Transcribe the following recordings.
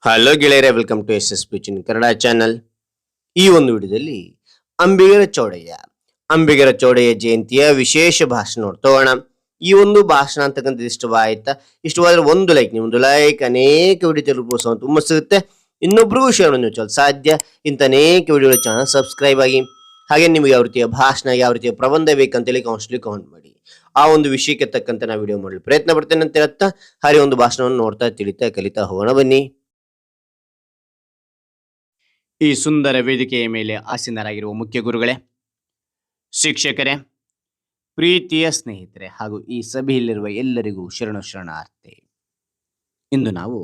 Hello ಗೆಳೆಯರೆ, welcome to S S ಪಿಚಿನ್ Kannada channel. ಈ ಒಂದು ವಿಡಿಯೋದಲ್ಲಿ ಅಂಬಿಗರ ಚೌಡಯ್ಯ ಜಯಂತಿಯ ವಿಶೇಷ ಭಾಷಣ ನೋಡ್ತೋಣ. ಈ ಒಂದು ಭಾಷಣ ಅಂತಕ್ಕಂಥದ್ದು ಇಷ್ಟವಾದ್ರೆ ಒಂದು ಲೈಕ್ ಅನೇಕ ವಿಡಿಯೋ ತಲುಪಿಸುವಂತ ತುಂಬ ಸಿಗುತ್ತೆ. ಇನ್ನೊಬ್ರಿಗೂ ಶೇರ್ ನೀವು ಸಾಧ್ಯ. ಇಂಥ ಅನೇಕ ವಿಡಿಯೋ ಚಾನಲ್ ಸಬ್ಸ್ಕ್ರೈಬ್ ಆಗಿ. ಹಾಗೆ ನಿಮ್ಗೆ ಯಾವ ರೀತಿಯ ಭಾಷಣ, ಯಾವ ರೀತಿಯ ಪ್ರಬಂಧ ಬೇಕಂತೇಳಿ ಕಮೆಂಟ್ ಮಾಡಿ. ಆ ಒಂದು ವಿಷಯಕ್ಕೆ ತಕ್ಕಂತೆ ನಾ ವಿಡಿಯೋ ಮಾಡಲು ಪ್ರಯತ್ನ ಪಡ್ತೇನೆ ಅಂತ ಹೇಳ್ತಾ ಹಾಗೆ ಒಂದು ಭಾಷಣವನ್ನು ನೋಡ್ತಾ ತಿಳಿತಾ ಕಲಿತಾ ಹೋಗೋಣ ಬನ್ನಿ. ಈ ಸುಂದರ ವೇದಿಕೆಯ ಮೇಲೆ ಆಸೀನರಾಗಿರುವ ಮುಖ್ಯ ಗುರುಗಳೇ, ಶಿಕ್ಷಕರೇ, ಪ್ರೀತಿಯ ಸ್ನೇಹಿತರೆ ಹಾಗೂ ಈ ಸಭೆಯಲ್ಲಿರುವ ಎಲ್ಲರಿಗೂ ಶರಣಾರ್ಥಿ. ಇಂದು ನಾವು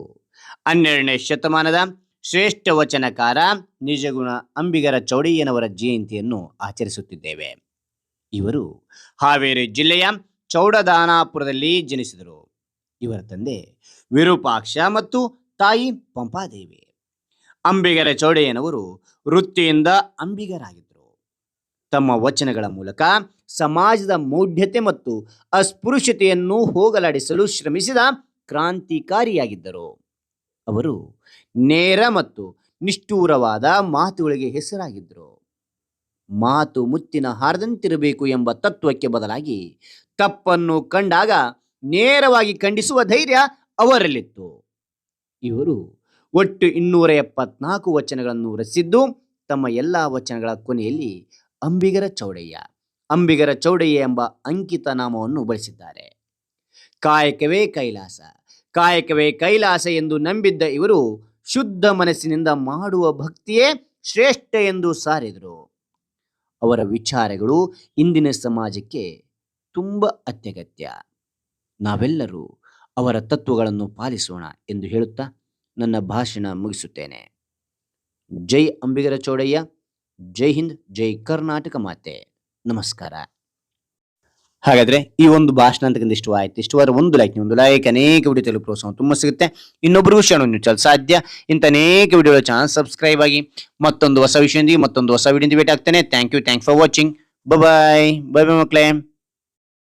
12ನೇ ಶತಮಾನದ ಶ್ರೇಷ್ಠ ವಚನಕಾರ ನಿಜಗುಣ ಅಂಬಿಗರ ಚೌಡಯ್ಯನವರ ಜಯಂತಿಯನ್ನು ಆಚರಿಸುತ್ತಿದ್ದೇವೆ. ಇವರು ಹಾವೇರಿ ಜಿಲ್ಲೆಯ ಚೌಡದಾನಾಪುರದಲ್ಲಿ ಜನಿಸಿದರು. ಇವರ ತಂದೆ ವಿರೂಪಾಕ್ಷ ಮತ್ತು ತಾಯಿ ಪಂಪಾದೇವಿ. ಅಂಬಿಗರ ಚೌಡಯ್ಯನವರು ವೃತ್ತಿಯಿಂದ ಅಂಬಿಗರಾಗಿದ್ದರು. ತಮ್ಮ ವಚನಗಳ ಮೂಲಕ ಸಮಾಜದ ಮೌಢ್ಯತೆ ಮತ್ತು ಅಸ್ಪೃಶ್ಯತೆಯನ್ನು ಹೋಗಲಾಡಿಸಲು ಶ್ರಮಿಸಿದ ಕ್ರಾಂತಿಕಾರಿಯಾಗಿದ್ದರು. ಅವರು ನೇರ ಮತ್ತು ನಿಷ್ಠೂರವಾದ ಮಾತುಗಳಿಗೆ ಹೆಸರಾಗಿದ್ದರು. ಮಾತು ಮುತ್ತಿನ ಹಾರದಂತಿರಬೇಕು ಎಂಬ ತತ್ವಕ್ಕೆ ಬದಲಾಗಿ ತಪ್ಪನ್ನು ಕಂಡಾಗ ನೇರವಾಗಿ ಖಂಡಿಸುವ ಧೈರ್ಯ ಅವರಲ್ಲಿತ್ತು. ಇವರು ಒಟ್ಟು 274 ವಚನಗಳನ್ನು ರಚಿಸಿದ್ದು ತಮ್ಮ ಎಲ್ಲ ವಚನಗಳ ಕೊನೆಯಲ್ಲಿ ಅಂಬಿಗರ ಚೌಡಯ್ಯ ಎಂಬ ಅಂಕಿತ ನಾಮವನ್ನು ಬಳಸಿದ್ದಾರೆ. ಕಾಯಕವೇ ಕೈಲಾಸ ಎಂದು ನಂಬಿದ್ದ ಇವರು ಶುದ್ಧ ಮನಸ್ಸಿನಿಂದ ಮಾಡುವ ಭಕ್ತಿಯೇ ಶ್ರೇಷ್ಠ ಎಂದು ಸಾರಿದರು. ಅವರ ವಿಚಾರಗಳು ಇಂದಿನ ಸಮಾಜಕ್ಕೆ ತುಂಬ ಅತ್ಯಗತ್ಯ. ನಾವೆಲ್ಲರೂ ಅವರ ತತ್ವಗಳನ್ನು ಪಾಲಿಸೋಣ ಎಂದು ಹೇಳುತ್ತಾ ನನ್ನ ಭಾಷಣ ಮುಗಿಸುತ್ತೇನೆ. ಜೈ ಅಂಬಿಗರ ಚೌಡಯ್ಯ, ಜೈ ಹಿಂದ್, ಜೈ ಕರ್ನಾಟಕ ಮಾತೆ. ನಮಸ್ಕಾರ. ಹಾಗಾದ್ರೆ ಈ ಒಂದು ಭಾಷಣ ಅಂತಕ್ಕಂಥ ಇಷ್ಟವಾದ್ರೆ ಒಂದು ಲೈಕ್ ಅನೇಕ ವಿಡಿಯೋ ತೆಲುಗು ಪ್ರೋತ್ಸಾಹ ತುಂಬ ಸಿಗುತ್ತೆ. ಇನ್ನೊಬ್ಬರಿಗೂ ಶೇರ್ ನೀವು ಸಾಧ್ಯ. ಇಂಥ ಅನೇಕ ವಿಡಿಯೋ ಚಾನಲ್ ಸಬ್ಸ್ಕ್ರೈಬ್ ಆಗಿ. ಮತ್ತೊಂದು ಹೊಸ ವಿಷಯದೊಂದಿಗೆ ಮತ್ತೊಂದು ಹೊಸ ವಿಡಿಯೋ ಭೇಟಿ ಆಗ್ತೇನೆ. Thank you for watching. Bye ಮಕ್ಕಳೇ.